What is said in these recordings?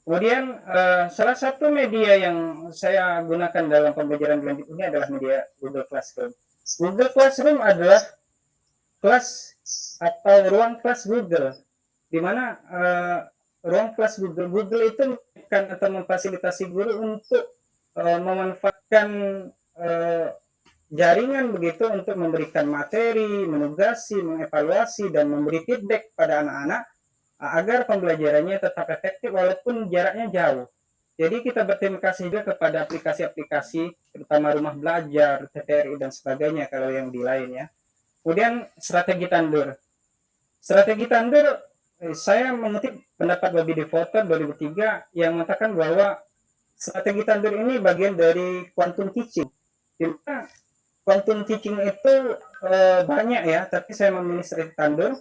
Kemudian salah satu media yang saya gunakan dalam pembelajaran blended ini adalah media Google Classroom. Google Classroom adalah kelas atau ruang kelas Google, di mana ruang kelas Google itu bukan atau memfasilitasi guru untuk memanfaatkan uh, jaringan begitu untuk memberikan materi, menugasi, mengevaluasi, dan memberi feedback pada anak-anak agar pembelajarannya tetap efektif walaupun jaraknya jauh. Jadi kita berterima kasih juga kepada aplikasi-aplikasi terutama Rumah Belajar, TTRI dan sebagainya kalau yang di lain ya. Kemudian strategi tandur. Strategi tandur saya mengutip pendapat Bobby DeVoter 2003 yang mengatakan bahwa strategi tandur ini bagian dari quantum teaching. Dimana quantum teaching itu banyak ya, tapi saya memilih strategi tandur.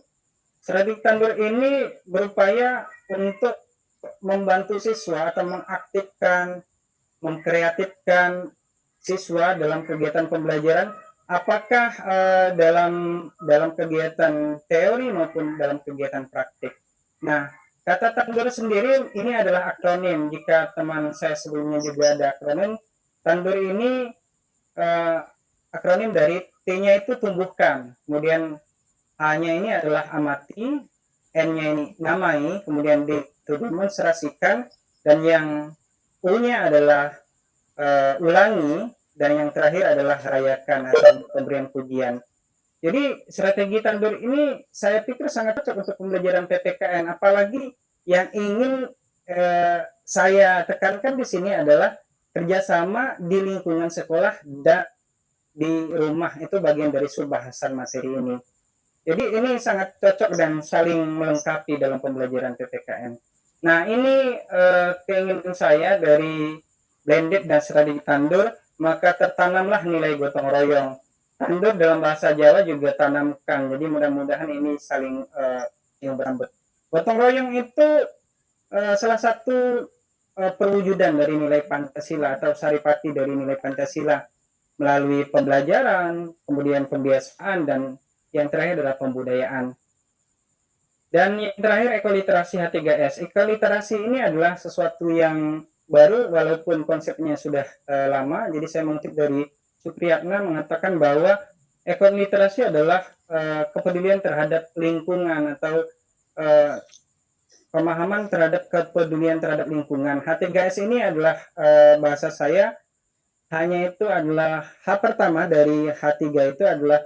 Strategi tandur ini berupaya untuk membantu siswa atau mengaktifkan, mengkreatifkan siswa dalam kegiatan pembelajaran, apakah dalam kegiatan teori maupun dalam kegiatan praktik. Nah, kata tandur sendiri ini adalah akronim. Jika teman saya sebelumnya juga ada akronim, tandur ini eh, akronim dari T-nya itu tumbuhkan, kemudian A-nya ini adalah amati, N-nya ini namai, kemudian D itu demonstrasikan, dan yang U-nya adalah ulangi, dan yang terakhir adalah rayakan atau pemberian pujian. Jadi strategi tandur ini saya pikir sangat cocok untuk pembelajaran PPKN, apalagi yang ingin saya tekankan di sini adalah kerjasama di lingkungan sekolah dan di rumah, itu bagian dari subbahasan materi ini. Jadi ini sangat cocok dan saling melengkapi dalam pembelajaran PPKN. Nah ini keinginan saya dari blended dan strategi tandur, maka tertanamlah nilai gotong royong. Tandur dalam bahasa Jawa juga tanamkan, jadi mudah-mudahan ini saling yang berambut. Gotong royong itu salah satu perwujudan dari nilai Pancasila atau saripati dari nilai Pancasila melalui pembelajaran, kemudian pembiasaan, dan yang terakhir adalah pembudayaan. Dan yang terakhir ekoliterasi H3S. Ekoliterasi ini adalah sesuatu yang baru walaupun konsepnya sudah lama. Jadi saya mengutip dari Supriyatna mengatakan bahwa ekoliterasi adalah kepedulian terhadap lingkungan atau pemahaman terhadap kepedulian terhadap lingkungan. H3S ini adalah bahasa saya, hanya itu adalah H pertama dari H3 itu adalah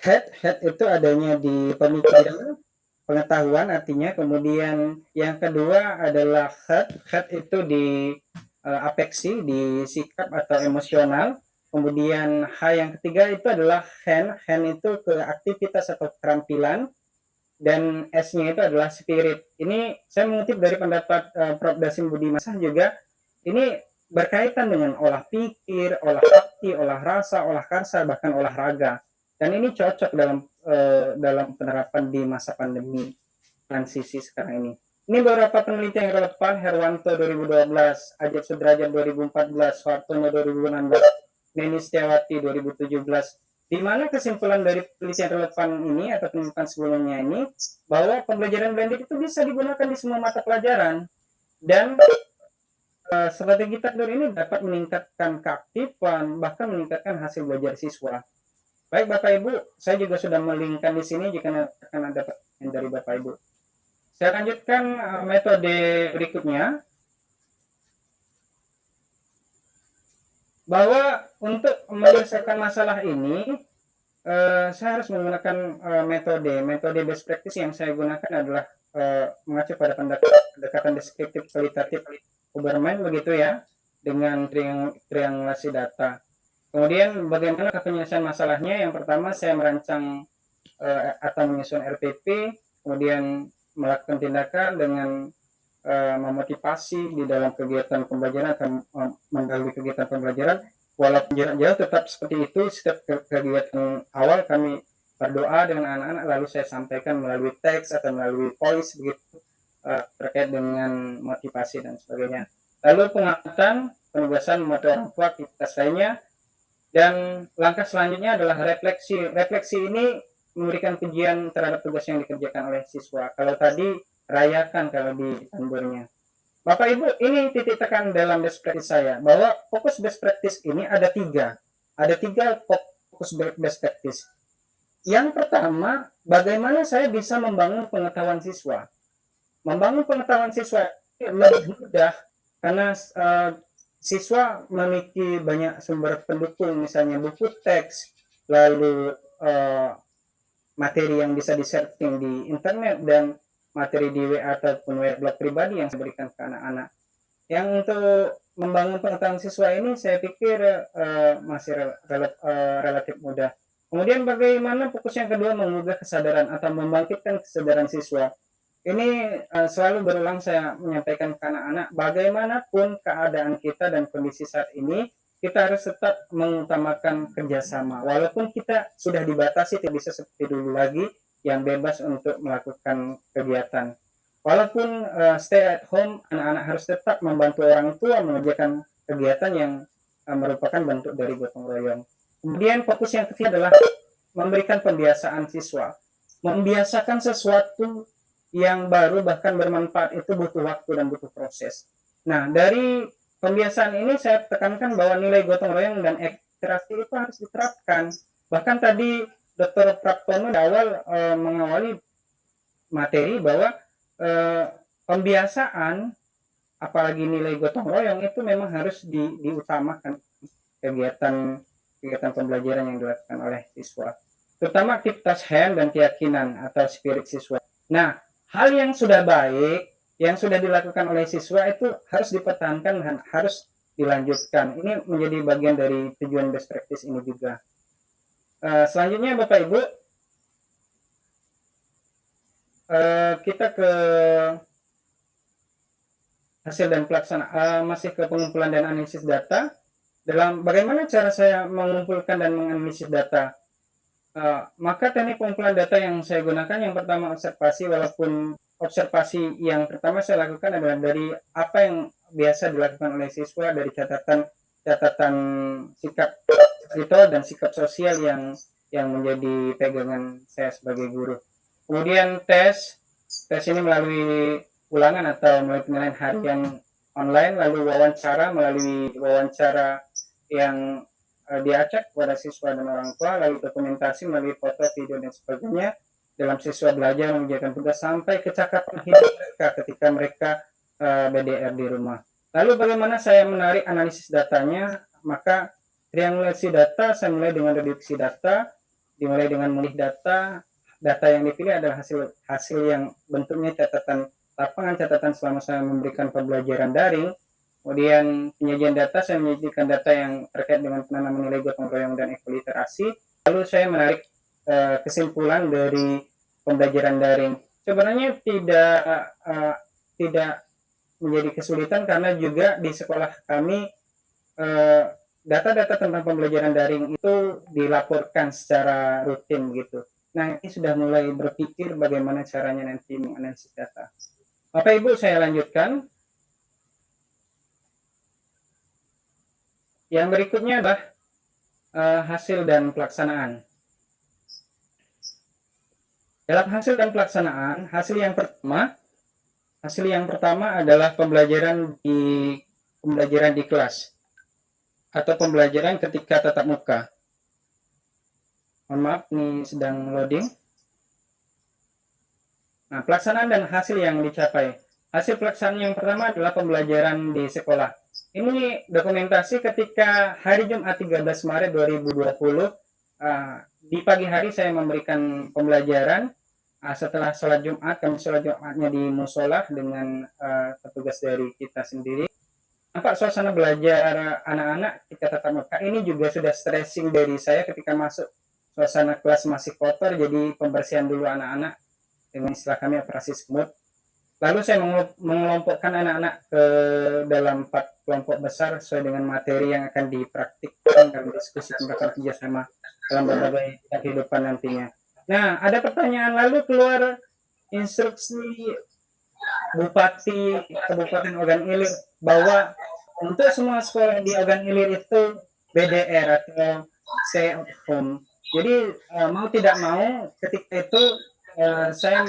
head itu adanya di pemikiran, pengetahuan artinya, kemudian yang kedua adalah head itu di apeksi, di sikap atau emosional, kemudian H yang ketiga itu adalah hand itu ke aktivitas atau keterampilan, dan S-nya itu adalah spirit. Ini saya mengutip dari pendapat Prof. Dasim Budi Masah juga, ini berkaitan dengan olah pikir, olah hati, olah rasa, olah karsa, bahkan olahraga. Dan ini cocok dalam penerapan di masa pandemi transisi sekarang ini. Ini beberapa penelitian yang relevan: Herwanto 2012, Ajib Sudrajat 2014, Soehartono 2016, Neni Setiawati 2017. Di mana kesimpulan dari penelitian relevan ini atau penelitian sebelumnya ini, bahwa pembelajaran blended itu bisa digunakan di semua mata pelajaran, dan strategi tandur ini dapat meningkatkan keaktifan, bahkan meningkatkan hasil belajar siswa. Baik Bapak Ibu, saya juga sudah melingkan di sini jika akan ada pertanyaan dari Bapak Ibu. Saya lanjutkan metode berikutnya, bahwa untuk menyelesaikan masalah ini saya harus menggunakan metode best practice. Yang saya gunakan adalah mengacu pada pendekatan deskriptif kualitatif Huberman begitu ya, dengan triangulasi data. Kemudian bagaimana penyelesaian masalahnya? Yang pertama saya merancang atau menyusun RPP, kemudian melakukan tindakan dengan memotivasi di dalam kegiatan pembelajaran atau mendahului kegiatan pembelajaran. Walaupun jarak jauh tetap seperti itu. Setiap kegiatan awal kami berdoa dengan anak-anak, lalu saya sampaikan melalui teks atau melalui voice begitu, terkait dengan motivasi dan sebagainya. Lalu pengamatan, penugasan membantu orang tua, aktivitas lainnya, dan langkah selanjutnya adalah refleksi. Refleksi ini memberikan pujian terhadap tugas yang dikerjakan oleh siswa. Kalau tadi rayakan kalau di Tambornya. Bapak Ibu, ini titik tekan dalam best practice saya, bahwa fokus best practice ini ada tiga. Ada tiga fokus best practice. Yang pertama, bagaimana saya bisa membangun pengetahuan siswa. Membangun pengetahuan siswa lebih mudah karena siswa memiliki banyak sumber pendukung, misalnya buku teks, lalu materi yang bisa di-searching di internet, dan materi di WA ataupun blog pribadi yang saya berikan ke anak-anak. Yang untuk membangun pengetahuan siswa ini saya pikir masih relatif mudah. Kemudian bagaimana fokus yang kedua, mengubah kesadaran atau membangkitkan kesadaran siswa. Ini selalu berulang saya menyampaikan ke anak-anak, bagaimanapun keadaan kita dan kondisi saat ini, kita harus tetap mengutamakan kerjasama. Walaupun kita sudah dibatasi, tidak bisa seperti dulu lagi yang bebas untuk melakukan kegiatan. Walaupun stay at home, anak-anak harus tetap membantu orang tua mengerjakan kegiatan yang merupakan bentuk dari gotong royong. Kemudian fokus yang ketiga adalah memberikan pembiasaan siswa. Membiasakan sesuatu yang baru bahkan bermanfaat itu butuh waktu dan butuh proses. Nah, dari pembiasaan ini saya tekankan bahwa nilai gotong royong dan interaksi itu harus diterapkan. Bahkan tadi Dr. Praptono di awal mengawali materi bahwa pembiasaan, apalagi nilai gotong royong, itu memang harus diutamakan kegiatan pembelajaran yang dilakukan oleh siswa, terutama aktivitas hand dan keyakinan atau spirit siswa. Nah, hal yang sudah baik yang sudah dilakukan oleh siswa itu harus dipertahankan dan harus dilanjutkan. Ini menjadi bagian dari tujuan best practice ini juga. Selanjutnya Bapak Ibu, kita ke hasil dan pelaksanaan, masih ke pengumpulan dan analisis data. Dalam bagaimana cara saya mengumpulkan dan menganalisis data, maka teknik pengumpulan data yang saya gunakan, yang pertama observasi. Walaupun observasi yang pertama saya lakukan adalah dari apa yang biasa dilakukan oleh siswa, dari catatan sikap spiritual dan sikap sosial yang menjadi pegangan saya sebagai guru. Kemudian tes ini melalui ulangan atau melalui penilaian harian online, lalu wawancara melalui wawancara yang diacak kepada siswa dan orang tua, lalu dokumentasi melalui foto, video, dan sebagainya dalam siswa belajar mengerjakan tugas, sampai kecakapan hidup mereka ketika mereka BDR di rumah. Lalu bagaimana saya menarik analisis datanya? Maka triangulasi data, saya mulai dengan reduksi data, dimulai dengan memilih data yang dipilih adalah hasil yang bentuknya catatan lapangan, catatan selama saya memberikan pembelajaran daring. Kemudian penyajian data, saya menyajikan data yang terkait dengan penanaman nilai gotong royong dan ekoliterasi. Lalu saya menarik kesimpulan dari pembelajaran daring. Sebenarnya tidak menjadi kesulitan, karena juga di sekolah kami data-data tentang pembelajaran daring itu dilaporkan secara rutin gitu. Nah, ini sudah mulai berpikir bagaimana caranya nanti menganalisis data. Bapak Ibu, saya lanjutkan. Yang berikutnya adalah hasil dan pelaksanaan. Dalam hasil dan pelaksanaan, hasil yang pertama adalah pembelajaran di kelas atau pembelajaran ketika tatap muka. Mohon maaf, ini sedang loading. Nah, pelaksanaan dan hasil yang dicapai. Hasil pelaksanaan yang pertama adalah pembelajaran di sekolah. Ini dokumentasi ketika hari Jumat 13 Maret 2020, di pagi hari saya memberikan pembelajaran. Setelah sholat Jumat, kami sholat Jumatnya di musola dengan petugas dari kita sendiri. Nampak suasana belajar anak-anak ketika tatap muka ini juga sudah stressing dari saya ketika masuk. Suasana kelas masih kotor, jadi pembersihan dulu anak-anak dengan istilah kami operasi semut. Lalu saya mengelompokkan anak-anak ke dalam 4 kelompok besar sesuai dengan materi yang akan dipraktikkan dan diskusi tentang kerjasama dalam berbagai kehidupan nantinya. Nah, ada pertanyaan, lalu keluar instruksi Bupati Kabupaten Ogan Ilir bahwa untuk semua sekolah di Ogan Ilir itu BDR atau stay at home. Jadi mau tidak mau ketika itu saya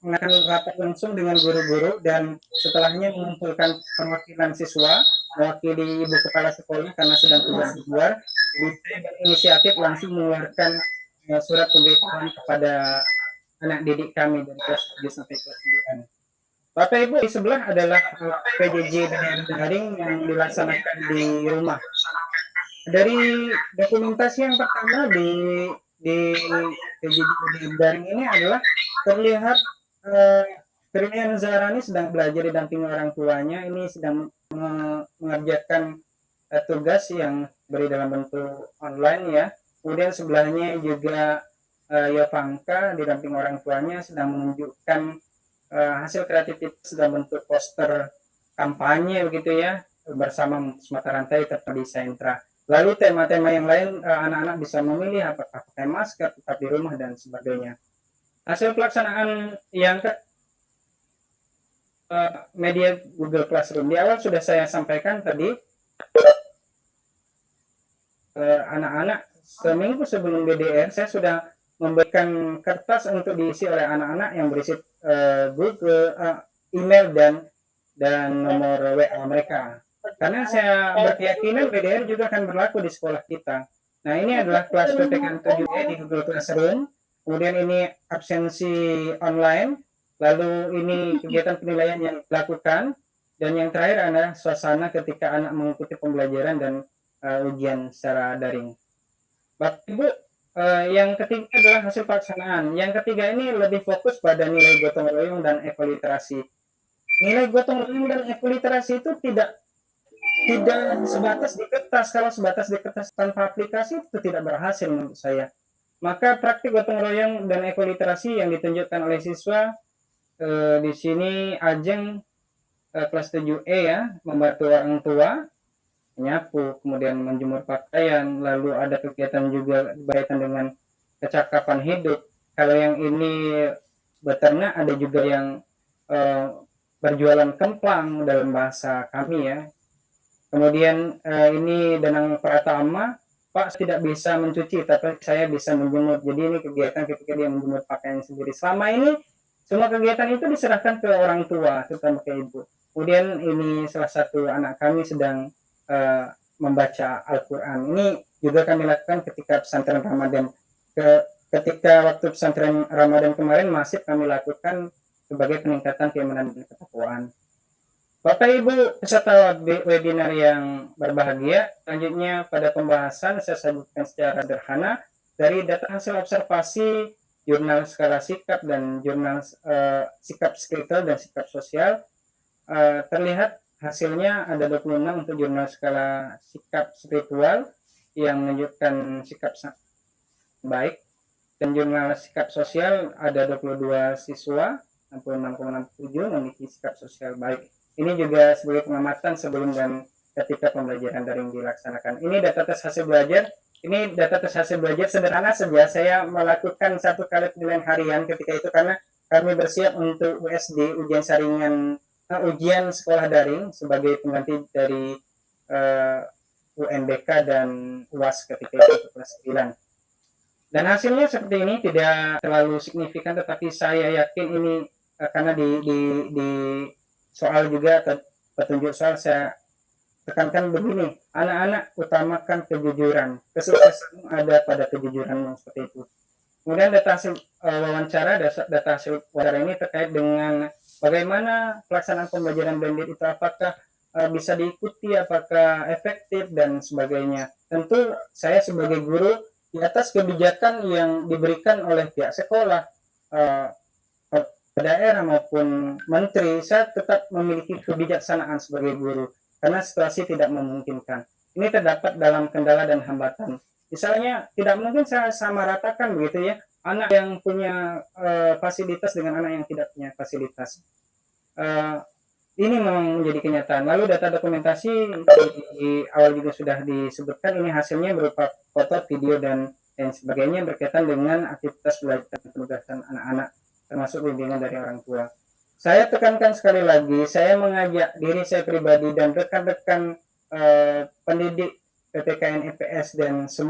mengadakan rapat langsung dengan guru-guru dan setelahnya mengumpulkan perwakilan siswa, mewakili ibu kepala sekolah karena sedang tugas di luar. Jadi saya berinisiatif langsung mengeluarkan surat pemberitahuan kepada anak didik kami dari kelas 7 sampai kelas 9. Bapak Ibu, di sebelah adalah PJJ daring yang dilaksanakan di rumah. Dari dokumentasi yang pertama di PJJ daring ini adalah terlihat Trinian Zahrani sedang belajar didampingi orang tuanya. Ini sedang mengerjakan tugas yang beri dalam bentuk online ya. Kemudian sebelahnya juga Yovanka didampingi orang tuanya sedang menunjukkan hasil kreativitas dalam bentuk poster kampanye begitu ya, bersama mata rantai tetap di sentra. Lalu tema-tema yang lain anak-anak bisa memilih apakah pakai masker, tetap di rumah dan sebagainya. Hasil pelaksanaan yang media Google Classroom di awal sudah saya sampaikan tadi, anak-anak seminggu sebelum BDR saya sudah memberikan kertas untuk diisi oleh anak-anak yang berisi Google, email dan nomor WA mereka. Karena saya berkeyakinan BDR juga akan berlaku di sekolah kita. Nah, ini adalah kelas PPKN 7E di Google Classroom. Kemudian ini absensi online. Lalu ini kegiatan penilaian yang dilakukan. Dan yang terakhir adalah suasana ketika anak mengikuti pembelajaran dan ujian secara daring. Bapak Ibu, yang ketiga adalah hasil pelaksanaan. Yang ketiga ini lebih fokus pada nilai gotong royong dan ekoliterasi. Nilai gotong royong dan ekoliterasi itu tidak sebatas di kertas. Kalau sebatas di kertas tanpa aplikasi itu tidak berhasil menurut saya. Maka praktik gotong royong dan ekoliterasi yang ditunjukkan oleh siswa di sini Ajeng kelas 7E ya, membantu orang tua menyapu, kemudian menjemur pakaian, lalu ada kegiatan juga berkaitan dengan kecakapan hidup. Kalau yang ini beternak, ada juga yang berjualan kemplang dalam bahasa kami ya. Kemudian ini Danang Pratama, Pak tidak bisa mencuci, tapi saya bisa menjemur. Jadi ini kegiatan ketika dia menjemur pakaian sendiri. Selama ini semua kegiatan itu diserahkan ke orang tua, terutama ke ibu. Kemudian ini salah satu anak kami sedang membaca Al-Quran. Ini juga kami lakukan ketika pesantren Ramadan. Ketika waktu pesantren Ramadan kemarin masih kami lakukan sebagai peningkatan keimanan dan ketakwaan. Bapak Ibu peserta webinar yang berbahagia, selanjutnya pada pembahasan saya sajikan secara sederhana dari data hasil observasi jurnal skala sikap dan jurnal sikap spiritual dan sikap sosial. Terlihat hasilnya ada 26 untuk jurnal skala sikap spiritual yang menunjukkan sikap baik, dan jurnal sikap sosial ada 22 siswa 66,67 memiliki sikap sosial baik. Ini juga sebagai pengamatan sebelum dan ketika pembelajaran daring dilaksanakan. Ini data tes hasil belajar. Ini data tes hasil belajar sederhana saja. Saya melakukan 1 kali penilaian harian ketika itu karena kami bersiap untuk USD, ujian saringan ujian sekolah daring sebagai pengganti dari UNBK dan UAS ketika itu kelas 9. Dan hasilnya seperti ini, tidak terlalu signifikan, tetapi saya yakin ini karena di soal juga petunjuk soal saya tekankan begini, anak-anak utamakan kejujuran, kesuksesan ada pada kejujuran seperti itu. Kemudian data hasil wawancara, data hasil wawancara ini terkait dengan bagaimana pelaksanaan pembelajaran blended itu, apakah bisa diikuti, apakah efektif dan sebagainya. Tentu saya sebagai guru di atas kebijakan yang diberikan oleh pihak sekolah, daerah maupun menteri, saya tetap memiliki kebijaksanaan sebagai guru karena situasi tidak memungkinkan. Ini terdapat dalam kendala dan hambatan. Misalnya tidak mungkin saya sama ratakan begitu ya, anak yang punya fasilitas dengan anak yang tidak punya fasilitas. Ini memang menjadi kenyataan. Lalu data dokumentasi di awal juga sudah disebutkan, ini hasilnya berupa foto, video dan sebagainya berkaitan dengan aktivitas belajar dan penugasan anak-anak, termasuk bimbingan dari orang tua. Saya tekankan sekali lagi, saya mengajak diri saya pribadi dan rekan-rekan pendidik PPKN IPS dan semua